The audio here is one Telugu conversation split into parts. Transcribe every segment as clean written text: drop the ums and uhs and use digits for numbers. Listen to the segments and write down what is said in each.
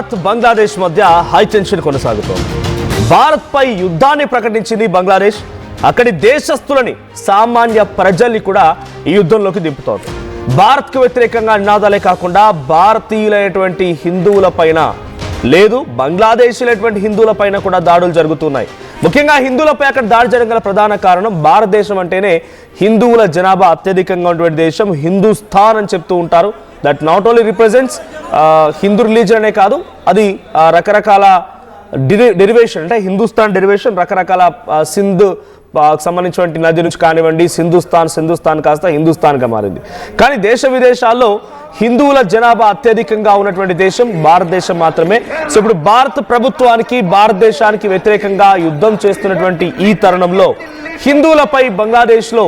భారత్ బంగ్లాదేశ్ మధ్య హై టెన్షన్ కొనసాగుతోంది. భారత్ పై యుద్ధాన్ని ప్రకటించింది బంగ్లాదేశ్. అక్కడి దేశస్తులని, సామాన్య ప్రజల్ని కూడా ఈ యుద్ధంలోకి దింపుతోంది. భారత్కు వ్యతిరేకంగా నినాదాలే కాకుండా భారతీయులైనటువంటి హిందువుల పైన లేదు, బంగ్లాదేశీలైనటువంటి హిందువుల పైన కూడా దాడులు జరుగుతున్నాయి. ముఖ్యంగా హిందువులపై అక్కడ దాడి జరగగల ప్రధాన కారణం భారతదేశం అంటేనే హిందువుల జనాభా అత్యధికంగా ఉన్నటువంటి దేశం హిందూస్థాన్ అని చెప్తూ ఉంటారు. That not only represents Hindu religion అనే కాదు, అది రకరకాల డెరివేషన్, అంటే హిందూస్థాన్ డెరివేషన్ రకరకాల సింధ్ సంబంధించినటువంటి నది నుంచి కానివ్వండి, సింధుస్థాన్ కాస్త హిందూస్థాన్గా మారింది. కానీ దేశ విదేశాల్లో హిందువుల జనాభా అత్యధికంగా ఉన్నటువంటి దేశం భారతదేశం మాత్రమే. సో ఇప్పుడు భారత ప్రభుత్వానికి, భారతదేశానికి వ్యతిరేకంగా యుద్ధం చేస్తున్నటువంటి ఈ తరుణంలో హిందువులపై బంగ్లాదేశ్లో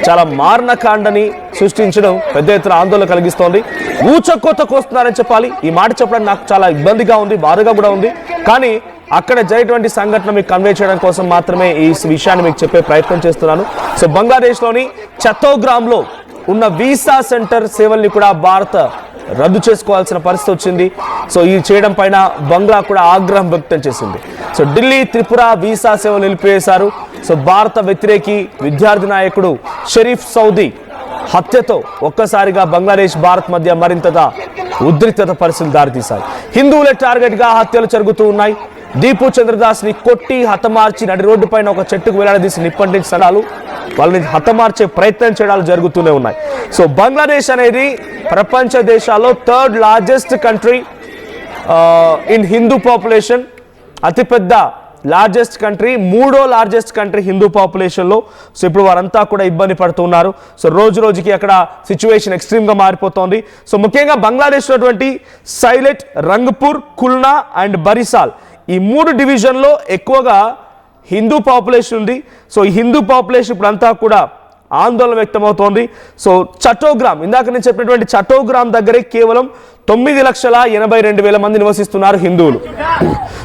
చాలా మారణకాండని సృష్టించడం పెద్ద ఎత్తున ఆందోళన కలిగిస్తోంది. ఊచకోతకు వస్తున్నారని చెప్పాలి. ఈ మాట చెప్పడానికి నాకు చాలా ఇబ్బందిగా ఉంది, బాధగా కూడా ఉంది. కానీ అక్కడ జరిగినటువంటి సంఘటన మీకు కన్వే చేయడం కోసం మాత్రమే ఈ విషయాన్ని మీకు చెప్పే ప్రయత్నం చేస్తున్నాను. సో బంగ్లాదేశ్లోని చత్తోగ్రామ్లో ఉన్న వీసా సెంటర్ సేవల్ని కూడా భారత్ రద్దు చేసుకోవాల్సిన పరిస్థితి వచ్చింది. సో ఈ చేయడం పైన బంగ్లా కూడా ఆగ్రహం వ్యక్తం చేసింది. సో ఢిల్లీ, త్రిపుర వీసా సేవలు నిలిపివేశారు. సో భారత వ్యతిరేకి విద్యార్థి నాయకుడు షరీఫ్ సౌదీ హత్యతో ఒక్కసారిగా బంగ్లాదేశ్, భారత్ మధ్య మరింతగా ఉద్రిక్తత పరిస్థితులు దారితీశాయి. హిందువులే టార్గెట్ గా హత్యలు జరుగుతూ ఉన్నాయి. దీపు చంద్రదాస్ ని కొట్టి హతమార్చి నడి రోడ్డు పైన ఒక చెట్టుకు వేలాడదీసి నిప్పంటించడాలు, వాళ్ళని హతమార్చే ప్రయత్నం చేయడాలు జరుగుతూనే ఉన్నాయి. సో బంగ్లాదేశ్ అనేది ప్రపంచ దేశాల్లో third largest country in Hindu population, అతిపెద్ద లార్జెస్ట్ కంట్రీ, మూడో లార్జెస్ట్ కంట్రీ హిందూ పాపులేషన్లో. సో ఇప్పుడు వారంతా కూడా ఇబ్బంది పడుతున్నారు. సో రోజు రోజుకి అక్కడ సిచ్యువేషన్ ఎక్స్ట్రీమ్గా మారిపోతోంది. సో ముఖ్యంగా బంగ్లాదేశ్ ఉన్నటువంటి సైలెట్, రంగపూర్, కుల్నా అండ్ బరిసాల్, ఈ మూడు డివిజన్లో ఎక్కువగా హిందూ పాపులేషన్ ఉంది. సో ఈ హిందూ పాపులేషన్ ఇప్పుడు అంతా కూడా ఆందోళన వ్యక్తమవుతోంది. సో చట్టోగ్రామ్, ఇందాక నేను చెప్పినటువంటి చట్టోగ్రామ్ దగ్గరే కేవలం 9,82,000 మంది నివసిస్తున్నారు హిందువులు.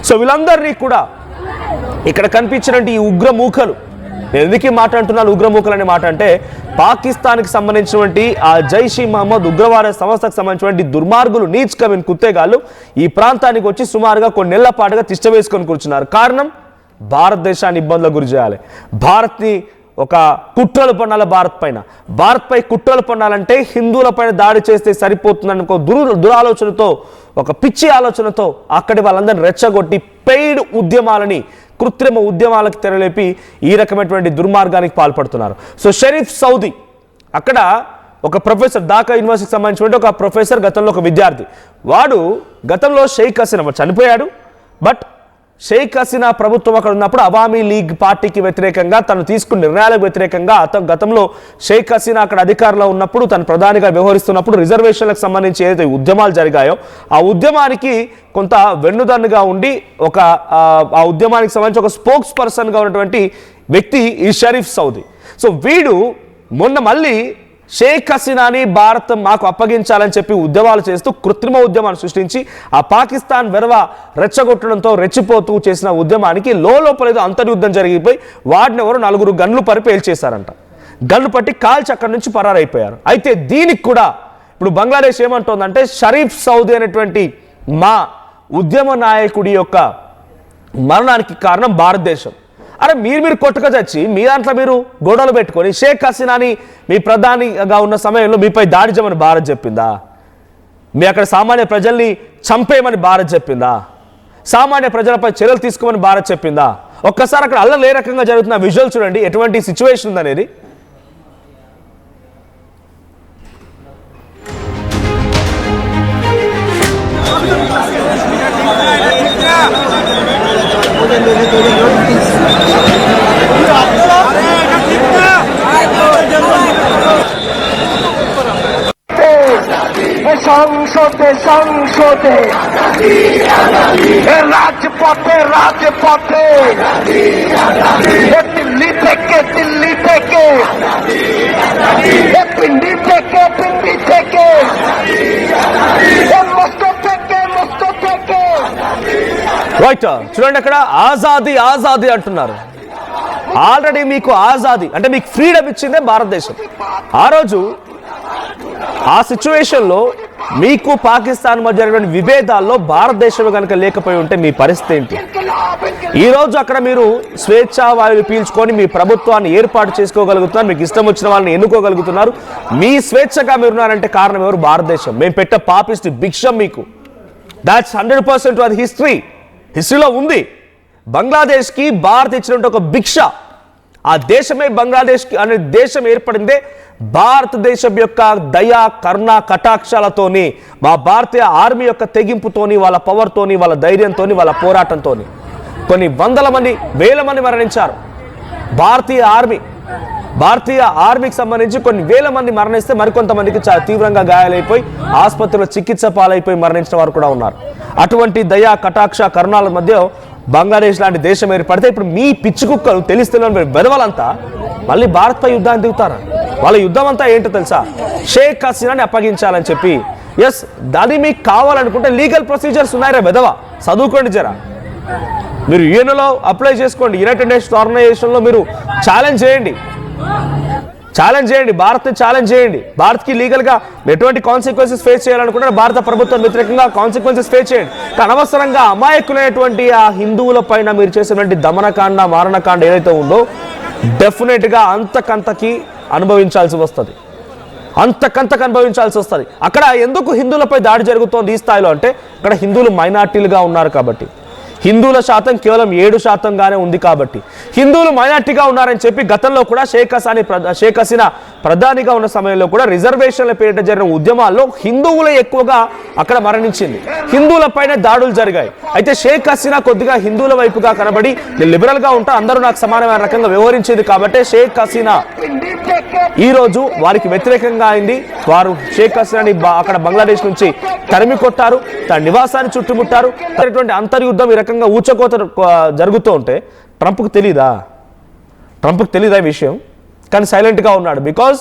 సో వీళ్ళందరినీ కూడా ఇక్కడ కనిపించినటువంటి ఈ ఉగ్రమూకలు, నేను ఎందుకు మాట్లాడుతున్నాను ఉగ్రమూకలు అనే మాట అంటే, పాకిస్తాన్కి సంబంధించినటువంటి ఆ జైష్ ఈ మహమ్మద్ ఉగ్రవాద సంస్థకు సంబంధించినటువంటి దుర్మార్గులు, నీచ్ కమిన్ కుత్తేగాళ్ళు ఈ ప్రాంతానికి వచ్చి సుమారుగా కొన్ని నెలల పాటుగా తిష్ట వేసుకొని కూర్చున్నారు. కారణం భారతదేశాన్ని ఇబ్బందులకు గురి చేయాలి, భారత్ని ఒక కుట్రలు పన్నాల, భారత్ పై కుట్రలు పన్నాలంటే హిందువుల పైన దాడి చేస్తే సరిపోతుందని ఒక దురాలోచనతో, ఒక పిచ్చి ఆలోచనతో అక్కడి వాళ్ళందరినీ రెచ్చగొట్టి పెయిడ్ ఉద్యమాలని, కృత్రిమ ఉద్యమాలకు తెరలేపి ఈ రకమైనటువంటి దుర్మార్గానికి పాల్పడుతున్నారు. సో షరీఫ్ సౌదీ అక్కడ ఒక ప్రొఫెసర్, ఢాకా యూనివర్సిటీకి సంబంధించిన ఒక ప్రొఫెసర్, గతంలో ఒక విద్యార్థి. వాడు గతంలో షేక్ హసీనా చనిపోయాడు. బట్ షేక్ హసీనా ప్రభుత్వం అక్కడ ఉన్నప్పుడు అవామీ లీగ్ పార్టీకి వ్యతిరేకంగా, తను తీసుకున్న నిర్ణయాలకు వ్యతిరేకంగా, గతంలో షేక్ హసీనా అక్కడ అధికారంలో ఉన్నప్పుడు, తను ప్రధానిగా వ్యవహరిస్తున్నప్పుడు రిజర్వేషన్లకు సంబంధించి ఏదైతే ఉద్యమాలు జరిగాయో ఆ ఉద్యమానికి కొంత వెన్నుదన్నుగా ఉండి ఆ ఉద్యమానికి సంబంధించి ఒక స్పోక్స్ పర్సన్గా ఉన్నటువంటి వ్యక్తి ఈ షరీఫ్ సౌదీ. సో వీడు మొన్న మళ్ళీ షేక్ హసీనాని భారత్ మాకు అప్పగించాలని చెప్పి ఉద్యమాలు చేస్తూ కృత్రిమ ఉద్యమాన్ని సృష్టించి ఆ పాకిస్తాన్ వెరవ రెచ్చగొట్టడంతో రెచ్చిపోతూ చేసిన ఉద్యమానికి లోపలేదో అంతర్యుద్ధం జరిగిపోయి వాడిని ఎవరు 4 గన్లు పేల్చేశారంట. గన్లు పట్టి కాల్చి అక్కడి నుంచి పరారైపోయారు. అయితే దీనికి కూడా ఇప్పుడు బంగ్లాదేశ్ ఏమంటోందంటే, షరీఫ్ సౌదీ అనేటువంటి మా ఉద్యమ నాయకుడి యొక్క మరణానికి కారణం భారతదేశం. అరే మీరు కొట్టుక చచ్చి మీ దాంట్లో మీరు గొడవలు పెట్టుకొని షేక్ హసీనాని మీ ప్రధానిగా ఉన్న సమయంలో మీపై దాడి చేయమని భారత్ చెప్పిందా? మీ అక్కడ సామాన్య ప్రజల్ని చంపేయమని భారత్ చెప్పిందా? సామాన్య ప్రజలపై చర్యలు తీసుకోమని భారత్ చెప్పిందా? ఒక్కసారి అక్కడ అల్లర్లు ఏ రకంగా జరుగుతున్న విజువల్ చూడండి, ఎటువంటి సిచ్యువేషన్ ఉందనేది. সংসদে সংসদে রাজপথে রাজপথে দিল্লি থেকে পিন্ডি থেকে মস্কো থেকে రైట్, చూడండి అక్కడ ఆజాదీ ఆజాదీ అంటున్నారు. ఆల్రెడీ మీకు ఆజాదీ అంటే మీకు ఫ్రీడమ్ ఇచ్చిందే భారతదేశం. ఆ రోజు ఆ సిచ్యువేషన్లో మీకు పాకిస్తాన్ మధ్య జరిగిన విభేదాల్లో భారతదేశం కనుక లేకపోయి ఉంటే మీ పరిస్థితి ఏంటి? ఈ రోజు అక్కడ మీరు స్వేచ్ఛా వాయువులు పీల్చుకొని మీ ప్రభుత్వాన్ని ఏర్పాటు చేసుకోగలుగుతున్నారు, మీకు ఇష్టం వచ్చిన వాళ్ళని ఎన్నుకోగలుగుతున్నారు, మీ స్వేచ్ఛగా మీరు ఉన్నారంటే కారణం ఎవరు? భారతదేశం. మేము పెట్టే పాపిస్ట్ భిక్షం మీకు. దాట్స్ 100% అది హిస్టరీలో ఉంది. బంగ్లాదేశ్కి భారత్ ఇచ్చినట్టు ఒక భిక్ష. ఆ దేశమే బంగ్లాదేశ్ అనే దేశం ఏర్పడిందే భారతదేశం యొక్క దయా కరుణ కటాక్షాలతోని, మా భారతీయ ఆర్మీ యొక్క తెగింపుతోని, వాళ్ళ పవర్తోని, వాళ్ళ ధైర్యంతోని, వాళ్ళ పోరాటంతోని. కొన్ని వందల మంది, వేల మంది మరణించారు. భారతీయ ఆర్మీకి సంబంధించి కొన్ని వేల మంది మరణిస్తే మరికొంతమందికి చాలా తీవ్రంగా గాయాలైపోయి ఆసుపత్రిలో చికిత్స పాలైపోయి మరణించిన వారు కూడా ఉన్నారు. అటువంటి దయా కటాక్ష కరుణాల మధ్య బంగ్లాదేశ్ లాంటి దేశం ఏర్పడితే ఇప్పుడు మీ పిచ్చి కుక్కలు తెలిస్తే బెదవాలంతా మళ్ళీ భారత్పై యుద్ధాన్ని దిగుతారు. వాళ్ళ యుద్ధం అంతా ఏంటో తెలుసా? షేక్ హసీనాని అప్పగించాలని చెప్పి. ఎస్, అది మీకు కావాలనుకుంటే లీగల్ ప్రొసీజర్స్ ఉన్నాయిరా బెదవా, చదువుకోండి జరా. మీరు యుఎన్ఓలో అప్లై చేసుకోండి, యునైటెడ్ నేషన్స్ ఆర్గనైజేషన్లో మీరు ఛాలెంజ్ చేయండి, భారత్ని ఛాలెంజ్ చేయండి. భారత్కి లీగల్గా ఎటువంటి కాన్సిక్వెన్సెస్ ఫేస్ చేయాలనుకుంటే భారత ప్రభుత్వం వ్యతిరేకంగా కాన్సిక్వెన్సెస్ ఫేస్ చేయండి. కానీ అనవసరంగా అమాయకులైనటువంటి ఆ హిందువుల పైన మీరు చేసినటువంటి దమనకాండ మారణకాండ ఏదైతే ఉందో డెఫినెట్గా అంతకంతకి అనుభవించాల్సి వస్తుంది. అక్కడ ఎందుకు హిందువులపై దాడి జరుగుతోంది ఈ స్థాయిలో అంటే అక్కడ హిందువులు మైనార్టీలుగా ఉన్నారు కాబట్టి, హిందువుల శాతం కేవలం 7%గానే ఉంది కాబట్టి, హిందువులు మైనార్టీగా ఉన్నారని చెప్పి గతంలో కూడా షేక్ హసీనా ప్రధానిగా ఉన్న సమయంలో కూడా రిజర్వేషన్ల పేరిట జరిగిన ఉద్యమాల్లో హిందువులే ఎక్కువగా అక్కడ మరణించింది, హిందువుల పైన దాడులు జరిగాయి. అయితే షేక్ హసీనా కొద్దిగా హిందువుల వైపుగా కనబడి నేను లిబరల్ గా ఉంటా, అందరూ నాకు సమానమైన రకంగా వ్యవహరించింది కాబట్టి షేక్ హసీనా ఈ రోజు వారికి వ్యతిరేకంగా అయింది. వారు షేక్ హసీనాని అక్కడ బంగ్లాదేశ్ నుంచి తరిమి కొట్టారు, తన నివాసాన్ని చుట్టుముట్టారు. అంతర్యుద్ధం ఈ రకంగా ఊచకోత జరుగుతూ ఉంటే ట్రంప్కి తెలీదా ఈ విషయం? కానీ సైలెంట్గా ఉన్నాడు. బికాజ్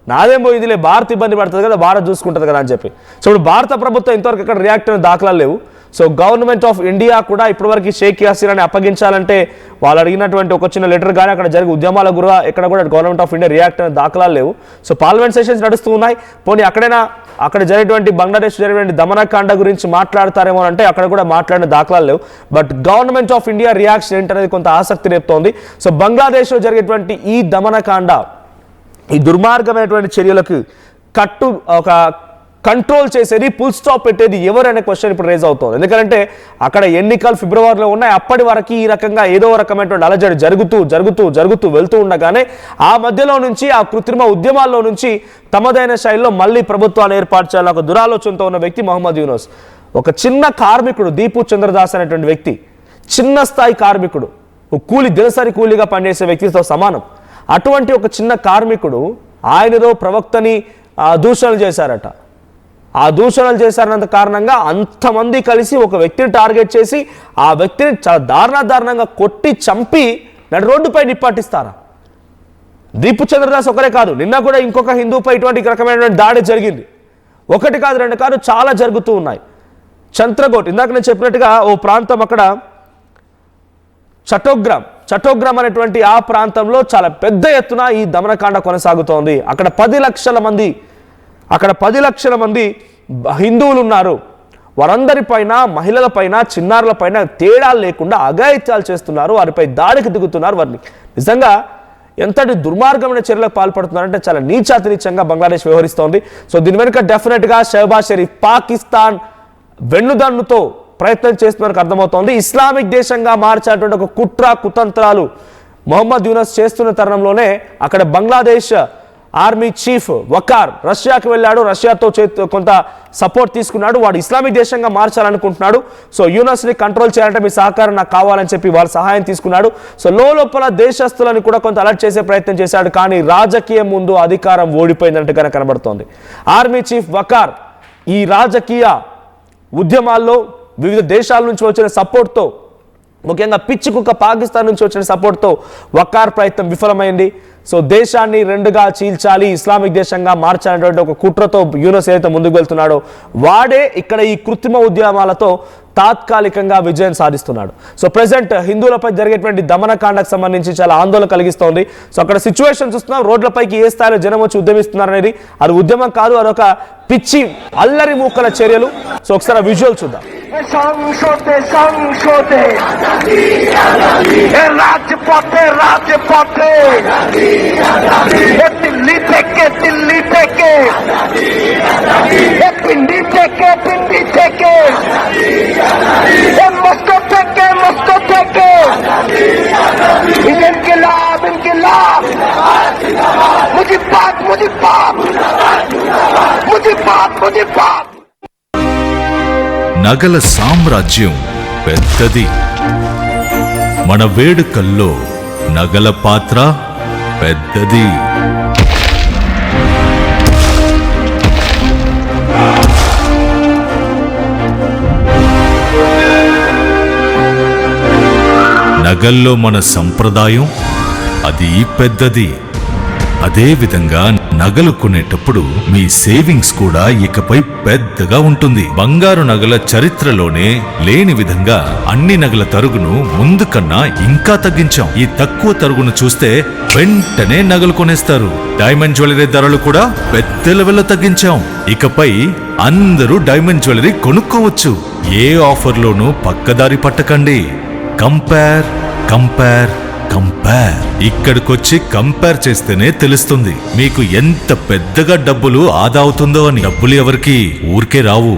నాదేం పోయిందిలే, భారత్ ఇబ్బంది పడుతుంది కదా, భారత్ చూసుకుంటుంది కదా అని చెప్పి. సో ఇప్పుడు భారత ప్రభుత్వం ఇంతవరకు ఎక్కడ రియాక్ట్ అయిన దాఖలాలు లేవు. సో గవర్నమెంట్ ఆఫ్ ఇండియా కూడా ఇప్పటివరకు షేక్ హసీనాని అప్పగించాలంటే వాళ్ళు అడిగినటువంటి ఒక చిన్న లెటర్ కానీ అక్కడ జరిగే ఉద్యమాల గుర ఎక్కడ కూడా గవర్నమెంట్ ఆఫ్ ఇండియా రియాక్ట్ అయిన దాఖలాలు లేవు. సో పార్లమెంట్ సెషన్స్ నడుస్తూ ఉన్నాయి. పోనీ అక్కడ జరిగేటువంటి బంగ్లాదేశ్ జరిగినటువంటి దమనకాండ గురించి మాట్లాడతారేమో అంటే అక్కడ కూడా మాట్లాడిన దాఖలాలు లేవు. But government of India reaction ఏంటనేది కొంత ఆసక్తి రేపుతోంది. సో బంగ్లాదేశ్లో జరిగేటువంటి ఈ దమనకాండ, ఈ దుర్మార్గమైనటువంటి చర్యలకు ఒక కంట్రోల్ చేసేది, ఫుల్ స్టాప్ పెట్టేది ఎవరు అనే క్వశ్చన్ ఇప్పుడు రేజ్ అవుతుంది. ఎందుకంటే అక్కడ ఎన్నికలు ఫిబ్రవరిలో ఉన్నాయి. అప్పటి వరకు ఈ రకంగా ఏదో రకమైనటువంటి అలజడి జరుగుతూ వెళ్తూ ఉండగానే ఆ మధ్యలో నుంచి ఆ కృత్రిమ ఉద్యమాల్లో నుంచి తమదైన శైలిలో మళ్ళీ ప్రభుత్వాన్ని ఏర్పాటు చేయాలని ఒక దురాలోచనతో ఉన్న వ్యక్తి మొహమ్మద్ యూనుస్. ఒక చిన్న కార్మికుడు దీపు చంద్రదాస్ అనేటువంటి వ్యక్తి, చిన్న స్థాయి కార్మికుడు, దినసరి కూలీగా పనిచేసే వ్యక్తితో సమానం. అటువంటి ఒక చిన్న కార్మికుడు ఆయనలో ప్రవక్తని దూషణలు చేశారట. ఆ దూషణలు చేశారన్నంత కారణంగా అంతమంది కలిసి ఒక వ్యక్తిని టార్గెట్ చేసి ఆ వ్యక్తిని చాలా దారుణంగా కొట్టి చంపి నడు రోడ్డుపై నిప్పాటిస్తారా? దీపు చంద్రదాస్ ఒకరే కాదు, నిన్న కూడా ఇంకొక హిందూపై ఇటువంటి రకమైనటువంటి దాడి జరిగింది. ఒకటి కాదు, రెండు కాదు, చాలా జరుగుతూ ఉన్నాయి. చంత్రగోట్, ఇందాక నేను చెప్పినట్టుగా ఓ ప్రాంతం అక్కడ చటోగ్రామ్ అనేటువంటి ఆ ప్రాంతంలో చాలా పెద్ద ఎత్తున ఈ దమనకాండ కొనసాగుతోంది. అక్కడ 10 లక్షల మంది హిందువులు ఉన్నారు. వారందరిపైన, మహిళలపైన, చిన్నారులపైన తేడా లేకుండా అఘాయిత్యాలు చేస్తున్నారు, వారిపై దాడికి దిగుతున్నారు. వారిని నిజంగా ఎంతటి దుర్మార్గమైన చర్యలకు పాల్పడుతున్నారంటే చాలా నీచాతినీచంగా బంగ్లాదేశ్ వ్యవహరిస్తోంది. సో దీని వెనుక డెఫినెట్గా షహబాజ్ షరీఫ్ పాకిస్తాన్ వెన్నుదన్నుతో ప్రయత్నం చేస్తున్నకు అర్థమవుతోంది. ఇస్లామిక్ దేశంగా మార్చేటువంటి ఒక కుతంత్రాలు మొహమ్మద్ యూనుస్ చేస్తున్న తరుణంలోనే అక్కడ బంగ్లాదేశ్ ఆర్మీ చీఫ్ వకార్ రష్యాకి వెళ్ళాడు, రష్యాతో కొంత సపోర్ట్ తీసుకున్నాడు. వాడు ఇస్లామిక్ దేశంగా మార్చాలనుకుంటున్నాడు. సో యూనుస్ని కంట్రోల్ చేయాలంటే మీ సహకారం నాకు కావాలని చెప్పి వాళ్ళ సహాయం తీసుకున్నాడు. సో లోపల దేశస్తులను కూడా కొంత అలర్ట్ చేసే ప్రయత్నం చేశాడు. కానీ రాజకీయం ముందు అధికారం ఓడిపోయిందంటగానే కనబడుతోంది. ఆర్మీ చీఫ్ వకార్ ఈ రాజకీయ ఉద్యమాల్లో వివిధ దేశాల నుంచి వచ్చిన సపోర్ట్తో, ముఖ్యంగా పిచ్చి కుక్క పాకిస్తాన్ నుంచి వచ్చిన సపోర్ట్తో వకార్ ప్రయత్నం విఫలమైంది. సో దేశాన్ని రెండుగా చీల్చాలి, ఇస్లామిక్ దేశంగా మార్చాలనేటువంటి ఒక కుట్రతో యూనుస్ ఏదైతే ముందుకు వెళ్తున్నాడో వాడే ఇక్కడ ఈ కృత్రిమ ఉద్యమాలతో తాత్కాలికంగా విజయం సాధిస్తున్నాడు. సో ప్రెసెంట్ హిందువులపై జరిగేటువంటి దమనకాండకు సంబంధించి చాలా ఆందోళన కలిగిస్తోంది. సో అక్కడ సిచ్యువేషన్ చూస్తున్నాం, రోడ్లపైకి ఏ స్థాయిలో జనం వచ్చి ఉద్యమిస్తున్నారు అనేది. అది ఉద్యమం కాదు, అదొక పిచ్చి అల్లరి మూకల చర్యలు. సో ఒకసారి విజువల్ చూద్దాం. সংসদে সংসদে রাজপথে রাজপথে দিল্লি থেকে পিন্ডি থেকে মস্কো থেকে ইনকিলাব ইনকিলাব মুজিবাদ মুজিবাদ నగల సామ్రాజ్యం పెద్దది. మన వేడుకల్లో నగల పాత్ర పెద్దది. నగల్లో మన సంప్రదాయం అది పెద్దది. అదే విధంగా నగలు కొనేటప్పుడు మీ సేవింగ్స్ కూడా ఇకపై పెద్దగా ఉంటుంది. బంగారు నగల చరిత్రలోనే లేని విధంగా అన్ని నగల తరుగును ముందు కన్నా ఇంకా తగ్గించాం. ఈ తక్కువ తరుగును చూస్తే వెంటనే నగలు కొనేస్తారు. డైమండ్ జ్యువెలరీ ధరలు కూడా పెద్ద లెవెల్లో తగ్గించాం. ఇకపై అందరూ డైమండ్ జ్యువెలరీ కొనుక్కోవచ్చు. ఏ ఆఫర్లోనూ పక్కదారి పట్టకండి. Compare compare compare. ఇక్కడికొచ్చి కంపేర్ చేస్తేనే తెలుస్తుంది మీకు ఎంత పెద్దగా డబ్బులు ఆదా అవుతుందో అని. డబ్బులు ఎవరికి ఊరికే రావు.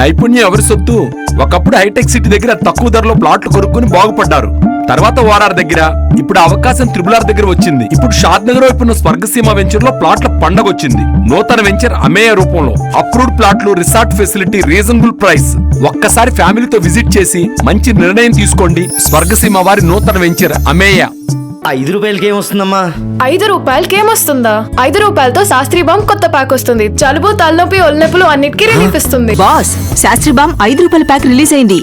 నైపుణ్యం ఎవరి సొత్తు? ఒకప్పుడు హైటెక్ సిటీ దగ్గర తక్కువ ధరలో ప్లాట్లు కొనుక్కుని బాగుపడ్డారు. తర్వాత ఓఆర్ఆర్ దగ్గర, ఇప్పుడు అవకాశం త్రిబుల్ ఆర్ దగ్గర వచ్చింది. ఇప్పుడు షాద్ నగర్ వైపు ఉన్న స్వర్గసీమ వెంచర్ లో ప్లాట్ల పండగ వచ్చింది. నూతన వెంచర్ అమేయ రూపంలో అప్రూవ్డ్ ప్లాట్లు, రిసార్ట్ ఫెసిలిటీ, రీజనబుల్ ప్రైస్. ఒక్కసారి ఫ్యామిలీతో విజిట్ చేసి మంచి నిర్ణయం తీసుకోండి. స్వర్గసీమ వారి నూతన వెంచర్ అమేయ. 5 రూపాయలకి ఏమొస్తుందమ్మా? 5 రూపాయలకి ఏమొస్తుందా? 5 రూపాయలతో శాస్త్రీ బామ్ కొత్త ప్యాక్ వస్తుంది. జలుబు, తలనొప్పి, ఒళ్ళనొప్పులు అన్నిటికీ రిలీఫ్ ఇస్తుంది. బాస్, శాస్త్రీ బామ్ 5 రూపాయల ప్యాక్ రిలీజ్ అయింది.